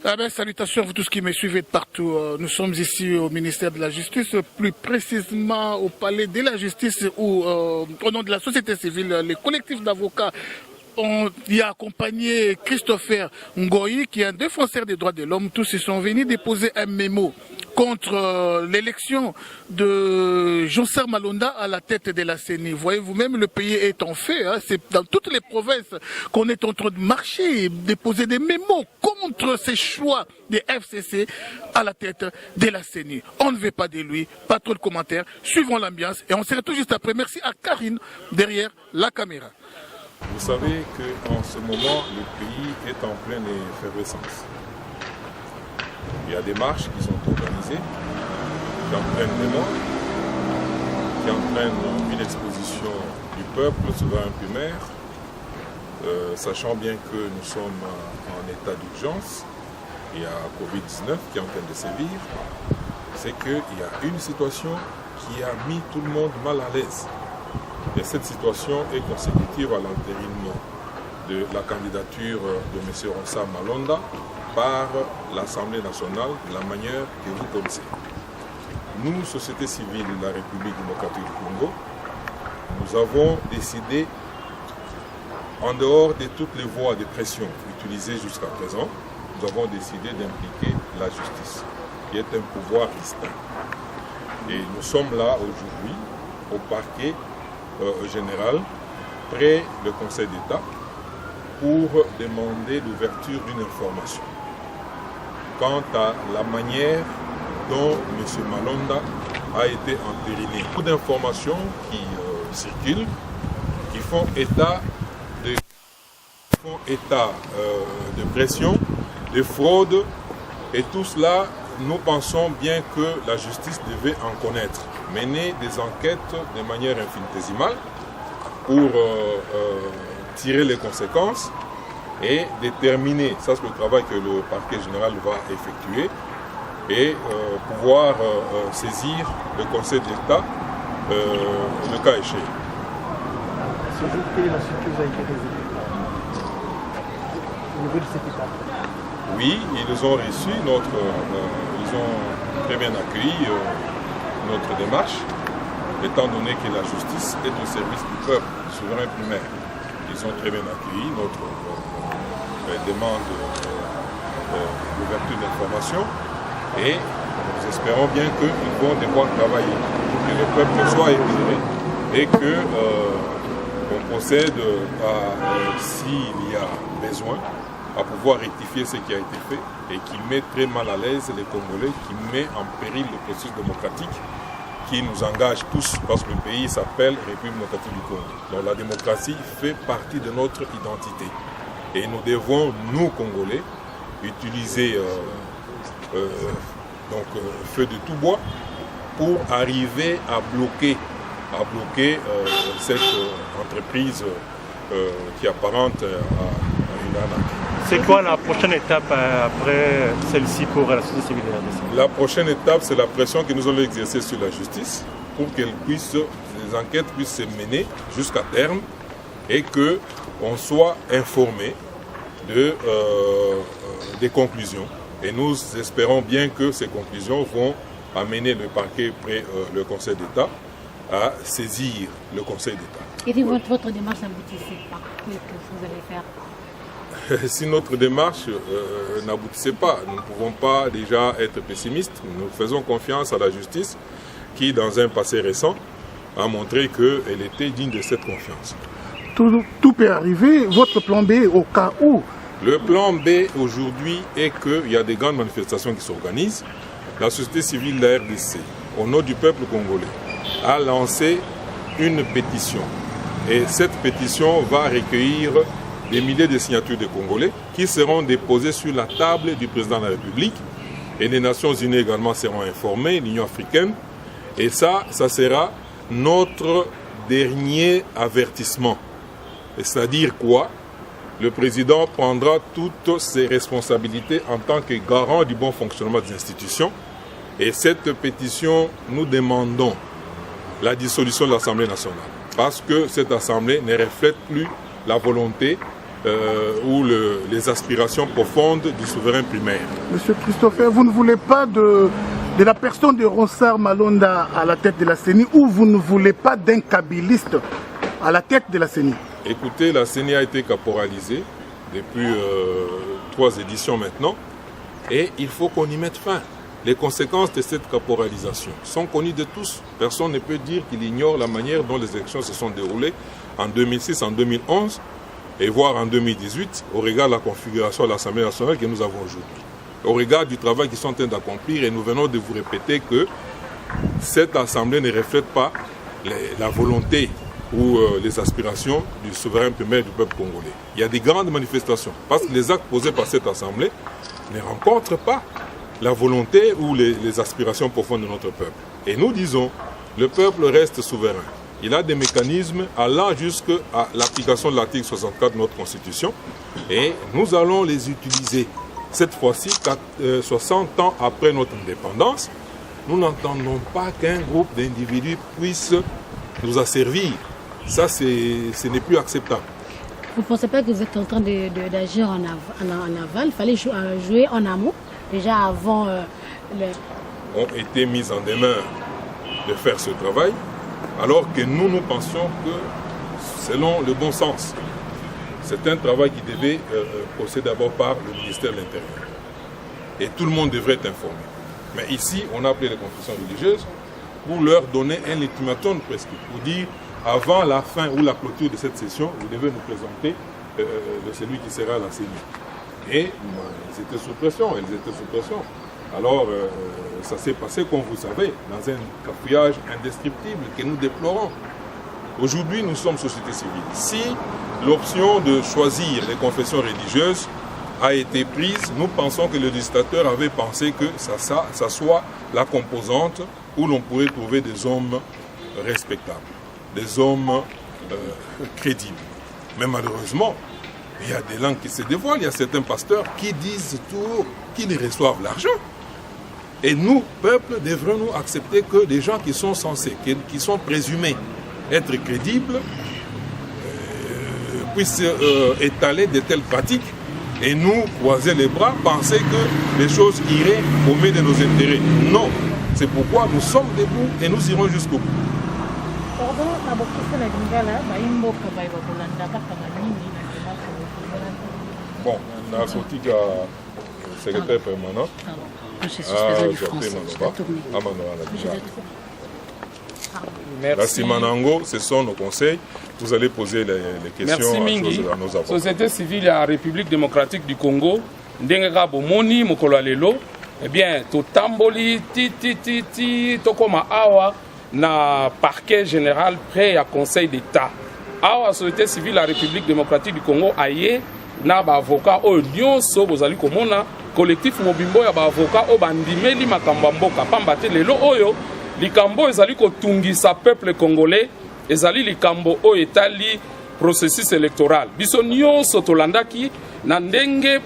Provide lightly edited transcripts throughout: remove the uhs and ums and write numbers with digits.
Ah ben, salutations à vous tous qui me suivez de partout. Nous sommes ici au ministère de la Justice, plus précisément au palais de la Justice où, au nom de la société civile, les collectifs d'avocats ont y accompagné Christopher Ngoyi, qui est un défenseur des droits de l'homme. Tous ils sont venus déposer un mémo contre l'élection de Joncel Malonda à la tête de la CENI. Vous voyez vous-même, le pays est en feu. Hein. C'est dans toutes les provinces qu'on est en train de marcher et déposer des mémos contre ces choix des FCC à la tête de la CENI. On ne veut pas de lui, pas trop de commentaires. Suivons l'ambiance et on se retrouve juste après. Merci à Karine derrière la caméra. Vous savez qu'en ce moment, le pays est en pleine effervescence. Il y a des marches qui sont organisées, qui entraînent des morts, qui entraînent une exposition du peuple souverain primaire, sachant bien que nous sommes en état d'urgence. Il y a Covid-19 qui est en train de sévir. C'est qu'il y a une situation qui a mis tout le monde mal à l'aise. Et cette situation est consécutive à l'entérinement de la candidature de M. Joncel Malonda par l'Assemblée nationale de la manière que vous connaissez. Nous, société civile de la République démocratique du Congo, nous avons décidé, en dehors de toutes les voies de pression utilisées jusqu'à présent, nous avons décidé d'impliquer la justice, qui est un pouvoir distinct. Et nous sommes là aujourd'hui au parquet général, près le Conseil d'État, pour demander l'ouverture d'une information quant à la manière dont M. Malonda a été entériné. Beaucoup d'informations qui circulent, qui font état de pression, de fraude, et tout cela, nous pensons bien que la justice devait en connaître, mener des enquêtes de manière infinitésimale pour tirer les conséquences et déterminer, ça c'est le travail que le parquet général va effectuer, et pouvoir saisir le Conseil d'État le cas échéant. Ce jour, quelle est la suite que vous avez été résolue au niveau de cet État? Oui, ils ont reçu ils ont très bien accueilli notre démarche, étant donné que la justice est au service du peuple, du souverain primaire. Ils ont très bien accueilli notre demande d'ouverture d'information et nous espérons bien qu'ils vont devoir travailler pour que le peuple soit éclairé et qu'on procède à, s'il y a besoin, à pouvoir rectifier ce qui a été fait et qui met très mal à l'aise les Congolais, qui met en péril le processus démocratique qui nous engage tous, parce que le pays s'appelle République démocratique du Congo. Donc la démocratie fait partie de notre identité. Et nous devons, nous Congolais, utiliser feu de tout bois pour arriver à bloquer cette entreprise qui est apparente à une arnaque. C'est quoi la prochaine étape après celle-ci pour la société civile de la RDC? La prochaine étape, c'est la pression que nous allons exercer sur la justice pour que les enquêtes puissent se mener jusqu'à terme et qu'on soit informé des conclusions. Et nous espérons bien que ces conclusions vont amener le parquet près le Conseil d'État à saisir le Conseil d'État. Et si votre démarche n'aboutissait pas, qu'est-ce que vous allez faire? Si notre démarche n'aboutissait pas, nous ne pouvons pas déjà être pessimistes. Nous faisons confiance à la justice qui, dans un passé récent, a montré qu'elle était digne de cette confiance. Tout peut arriver. Votre plan B au cas où? Le plan B aujourd'hui est qu'il y a des grandes manifestations qui s'organisent. La société civile de la RDC, au nom du peuple congolais, a lancé une pétition. Et cette pétition va recueillir des milliers de signatures de Congolais qui seront déposées sur la table du président de la République. Et les Nations Unies également seront informées, l'Union africaine. Et ça sera notre dernier avertissement. C'est-à-dire quoi? Le président prendra toutes ses responsabilités en tant que garant du bon fonctionnement des institutions. Et cette pétition, nous demandons la dissolution de l'Assemblée nationale. Parce que cette Assemblée ne reflète plus la volonté ou les aspirations profondes du souverain primaire. Monsieur Christopher, vous ne voulez pas de la personne de Ronsard Malonda à la tête de la CENI ou vous ne voulez pas d'un kabiliste à la tête de la CENI? Écoutez, la CENI a été caporalisée depuis 3 éditions maintenant et il faut qu'on y mette fin. Les conséquences de cette caporalisation sont connues de tous. Personne ne peut dire qu'il ignore la manière dont les élections se sont déroulées en 2006, en 2011 et voire en 2018 au regard de la configuration de l'Assemblée nationale que nous avons aujourd'hui. Au regard du travail qu'ils sont en train d'accomplir, et nous venons de vous répéter que cette Assemblée ne reflète pas la volonté ou les aspirations du souverain primaire du peuple congolais. Il y a des grandes manifestations parce que les actes posés par cette Assemblée ne rencontrent pas la volonté ou les aspirations profondes de notre peuple. Et nous disons, le peuple reste souverain. Il a des mécanismes allant jusqu'à l'application de l'article 64 de notre Constitution et nous allons les utiliser. Cette fois-ci, 60 ans après notre indépendance, nous n'entendons pas qu'un groupe d'individus puisse nous asservir. Ça, ce n'est plus acceptable. Vous ne pensez pas que vous êtes en train d'agir en aval? Il fallait jouer en amont, déjà avant ont été mises en demeure de faire ce travail, alors que nous pensions que, selon le bon sens, c'est un travail qui devait procéder d'abord par le ministère de l'Intérieur. Et tout le monde devrait être informé. Mais ici, on a appelé les confessions religieuses pour leur donner un ultimatum presque, pour dire, avant la fin ou la clôture de cette session, vous devez nous présenter celui qui sera la CENI. Et ils étaient sous pression, Alors, ça s'est passé, comme vous savez, dans un cafouillage indescriptible que nous déplorons. Aujourd'hui, nous sommes société civile. Si l'option de choisir les confessions religieuses a été prise, nous pensons que le législateur avait pensé que ça soit la composante où l'on pourrait trouver des hommes respectables, des hommes crédibles. Mais malheureusement, il y a des langues qui se dévoilent, il y a certains pasteurs qui disent tout, qu'ils reçoivent l'argent. Et nous, peuple, devrons-nous accepter que des gens qui sont censés, qui sont présumés être crédibles, puissent étaler de telles pratiques et nous croiser les bras, penser que les choses iraient au mieux de nos intérêts. Non, c'est pourquoi nous sommes debout et nous irons jusqu'au bout. Bon, on a sorti le secrétaire permanent. Merci Manango, ce sont nos conseils. Vous allez poser les questions à nos avocats. Société civile à la République démocratique du Congo, Ndengeka Bomoni, Mokolo Lelo, eh bien, Totamboli, Tokoma Awa, na parquet général prêt à conseil d'État. Awa, Société civile à la République démocratique du Congo, aye, na ba avocat au nyonso bozali komona collectif mobimbo ya ba avocat o bandimeli makambo mboka pambate lelo oyo likambo ezali kotungisa peuple congolais ezali likambo o etali processus électoral biso nyonso tolandaki na ndenge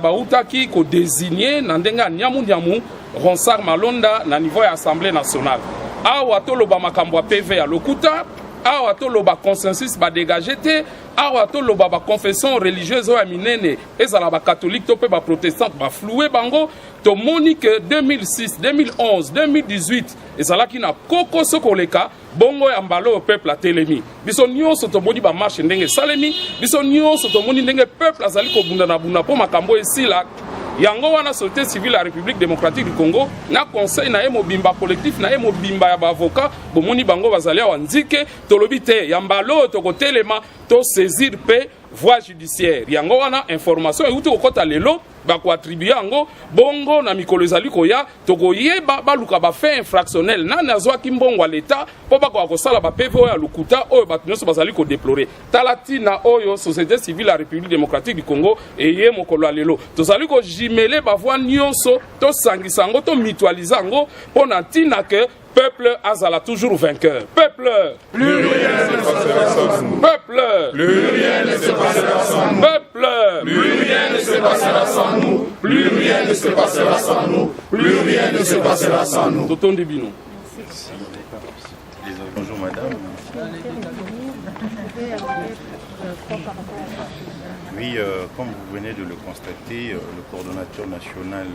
bautaki ko désigner na ndenge nyamu Ronsard Malonda na niveau ya Assemblée nationale awa toloba makambo ya PV ya lokuta awa toloba consensus ba dégager te awa toloba ba confession religieuse o ya minene ezala ba catholique to pe ba protestant ba floué bango to moni que 2006 2011 2018 ezalaki na koko sokoleka bongo ya mbalo au peuple a telemi biso nyonso to moni ba marche ndenge salemi biso nyonso to moni ndenge peuple azali ko bunda na buna po makambo esila yango wana société civile la République démocratique du Congo na conseil na mobimba collectif na mobimba ya ba avocat bomoni bango bazali wa nzike tolobi te yambalo to kotelema to saisir pe voie judiciaire yango wana information euti kokota lelo bako attribuer yango bongo na mikolo ezali koya to koyeba baluka ba fait infractionnel nani azwaki mbongo l'état po bako akosala ba PV ya lukuta oyo bato nyonso bazali ko déplorer talatina oyo société civile la République démocratique du Congo eye mokolo lelo tozali ko jimele ba voie nyonso to sangisa ngo to mutualiser ngo pona tina que peuple azala toujours vainqueur. Peuple, plus rien ne se passera sans nous. Peuple, plus rien ne se passera sans nous. Peuple, plus rien ne se passera sans nous. Plus rien ne se passera sans nous. Plus rien ne se passera sans nous. Tonton Debino. Bonjour madame. Oui, comme vous venez de le constater, le coordonnateur national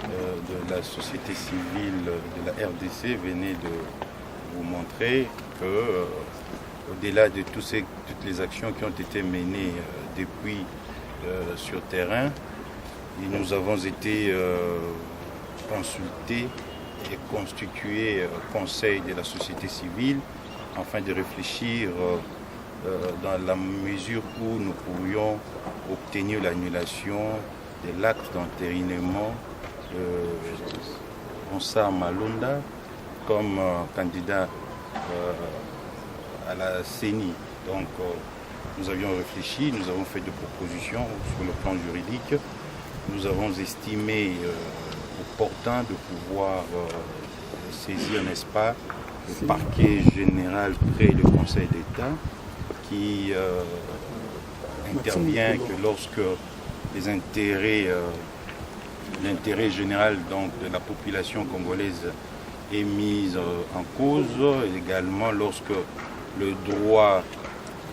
de la société civile de la RDC venait de vous montrer que, au-delà de toutes les actions qui ont été menées depuis sur terrain, nous avons été consultés et constitués conseil de la société civile afin de réfléchir dans la mesure où nous pourrions obtenir l'annulation de l'acte d'entérinement de Rossa Malonda comme candidat à la CENI. Donc nous avions réfléchi, nous avons fait des propositions sur le plan juridique. Nous avons estimé opportun de pouvoir saisir, n'est-ce pas, le parquet général près du Conseil d'État qui intervient que lorsque les l'intérêt général donc, de la population congolaise est mis en cause, et également lorsque le droit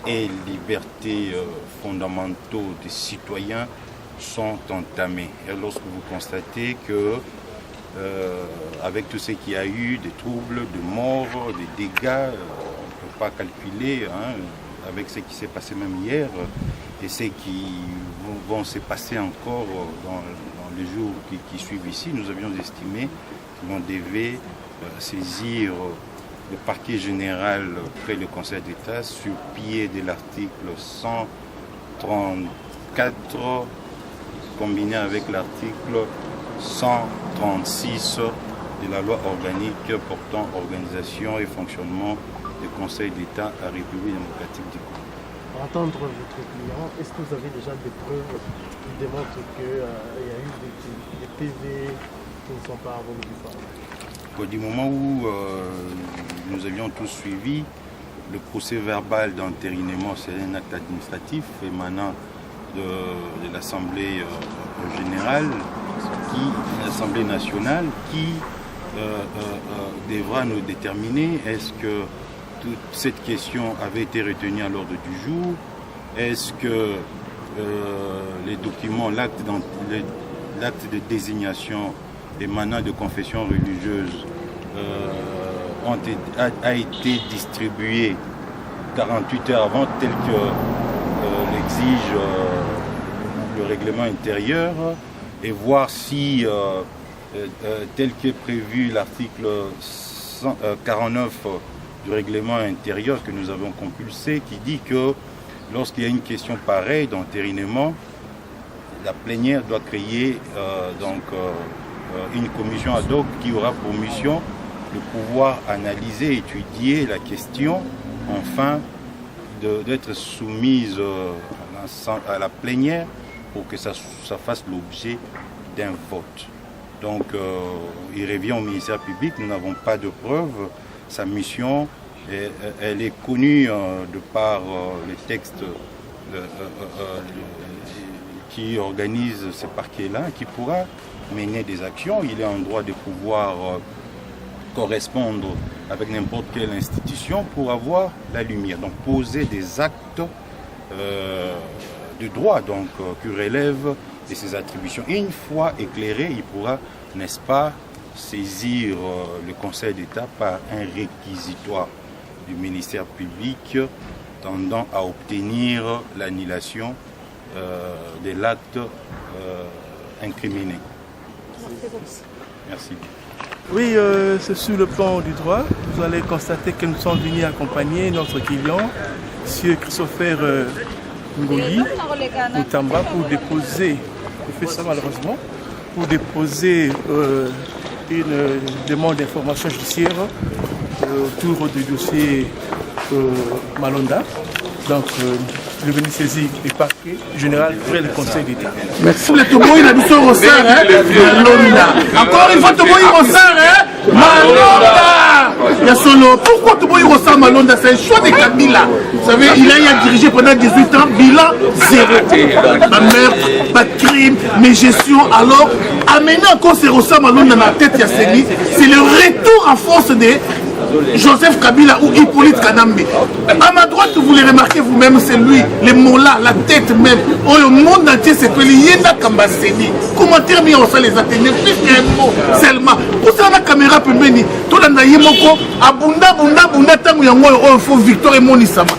et libertés fondamentaux des citoyens sont entamés. Et lorsque vous constatez que avec tout ce qu'il y a eu, des troubles, des morts, des dégâts, on ne peut pas calculer, hein, avec ce qui s'est passé même hier et ce qui vont se passer encore dans les jours qui suivent ici, nous avions estimé qu'on devait saisir le parquet général près du Conseil d'État sur pied de l'article 134 combiné avec l'article 136 de la loi organique portant organisation et fonctionnement du Conseil d'État à la République démocratique du Congo. Pour entendre votre client, est-ce que vous avez déjà des preuves qui démontrent qu'il y a eu des PV qui ne sont pas revenus du fort? Du moment où nous avions tous suivi, le procès verbal d'entérinement, c'est un acte administratif émanant de l'Assemblée générale, l'Assemblée nationale, qui devra nous déterminer est-ce que toute cette question avait été retenue à l'ordre du jour, est-ce que les documents, l'acte de désignation émanant de confession religieuse a été distribué 48 heures avant, tel que l'exige le règlement intérieur, et voir si, tel qu'est prévu l'article 49 du règlement intérieur que nous avons compulsé, qui dit que lorsqu'il y a une question pareille d'entérinement, la plénière doit créer une commission ad hoc qui aura pour mission de pouvoir analyser, étudier la question, enfin d'être soumise à la plénière pour que ça fasse l'objet d'un vote. Donc il revient au ministère public, nous n'avons pas de preuves, sa mission elle est connue de par les textes qui organisent ce parquet-là, qui pourra mener des actions. Il est en droit de pouvoir correspondre avec n'importe quelle institution pour avoir la lumière. Donc poser des actes de droit donc, qui relèvent de ses attributions. Et une fois éclairé, il pourra, n'est-ce pas, saisir le Conseil d'État par un réquisitoire du ministère public tendant à obtenir l'annulation de l'acte incriminé. Merci. Oui, c'est sur le plan du droit. Vous allez constater que nous sommes venus accompagner notre client, M. Christopher Ngoyi Moutamba, pour déposer, il fait ça malheureusement, pour déposer une demande d'information judiciaire autour du dossier Malonda. Donc, je vais saisir le parquet général près du Conseil d'État. Merci. Le Toboï, la mission Rossard, Malonda. Encore une fois, Toboï Rossard, Malonda. Il y a solo. Pourquoi Toboï Rossard, Malonda? C'est un choix de Kabila. Vous savez, il a dirigé pendant 18 ans, bilan zéro. Pas meurtre, pas de crime, mais gestion. Alors, amener encore ces Rossard, Malonda dans la tête Yasseni, c'est le retour à force de Joseph Kabila ou Hippolyte Kanambe. À ma droite, vous le remarquez vous-même, c'est lui, les mots là, la tête même. Oh, le monde entier, c'est que Yenda Kambaseni. Commentaire mis au sol les Athénées, plus qu'un mot seulement. Pour ça, la caméra peut venir. Tout le monde Yemoko, Abunda, Tango Yango, il faut Victor et Monisama.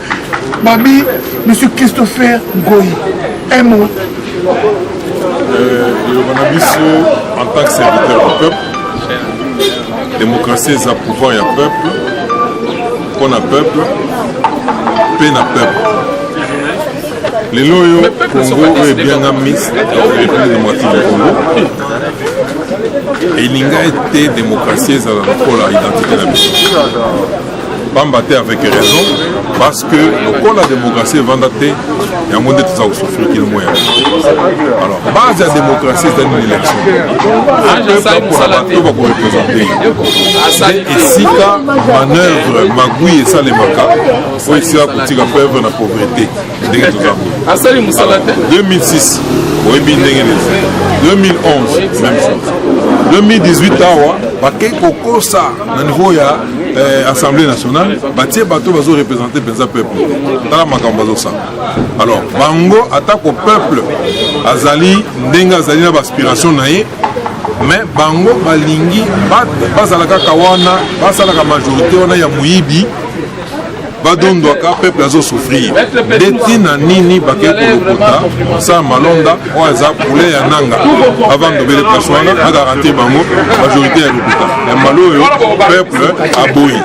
Babi, monsieur Christopher Ngoyi, un mot. En tant que serviteur du peuple, démocratie est à pouvoir et à peuple, qu'on a peuple, peine à peuple. Les loyaux Congo est bien amis, République démocratique du Congo. Et il y a été démocratie à l'identité de la mission. Bambaté avec raison, parce que le la démocratie est vendée, il y a un monde qui a souffert qui est le moyen. Alors, base de la démocratie, c'est une élection. Pour la bateau, va représenter. Et si la manœuvre, Magoui et Salemaka, il faut ici la petite preuve de la pauvreté. 2006, 2011, même chose. 2018, ça, au niveau de l'Assemblée nationale, Batie Bato va représenter le peuple. Alors, Bango attaque au peuple, Azali, Ndenga Azali na aspiration naïe, mais Bango Balingi, Bazalaka Kawana, Bazalaka majorité, on a Yamuibi. Badondo ka peuple azo souffrir deti na nini baké kolokota sa malonda oza poulet ya nanga avant de bele kaswana a garantir bango majorité ya lokuta ya malo yo peuple aboyi